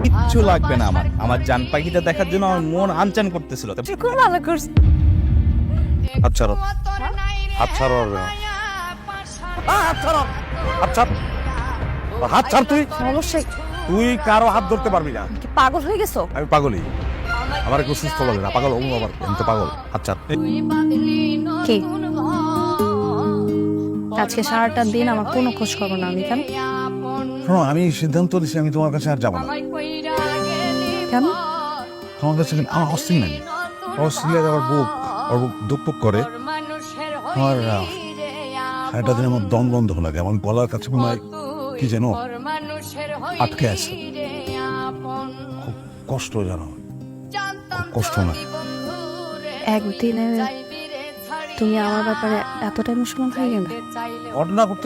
কিচ্ছু লাগবে না আমার, আমার জান পাখিটা দেখার জন্য আমার মন আনচান করতেছিল। খুব ভালো করছিস। হাত ছাড়ো, হাত ছাড়ো, হাত ছাড়ো, হাত ছাড়, হাত ছাড়। তুই অবশ্যই। তুই কারো হাত ধরতে পারবি না। কি পাগল হয়ে গেছো? আমি পাগলই, আমার একটু সুস্থ বলে না। পাগল অমু আবার, আমি তো পাগল। হাত ছাড়। কি আজকে সারাটা দিন আমার কোনো খোঁজ খবর না, আমি কেন? শোনো, আমি সিদ্ধান্ত নিচ্ছি আমি তোমার কাছে আর যাবো না। কেন? তোমার কাছে আমার অস্থির নাই, অস্থির আমার বুক, ওর বুক দুঃখ করে। আমার একটা দিন আমার দম বন্ধ লাগে, আমার গলার কাছে মনে হয় কি যেন আটকে আছে। খুব কষ্ট জানো, খুব কষ্ট না। একদিনে তুমি আমার ব্যাপারে এতটা ইমোশনাল হয়ে গেলে? ঘটনা করতে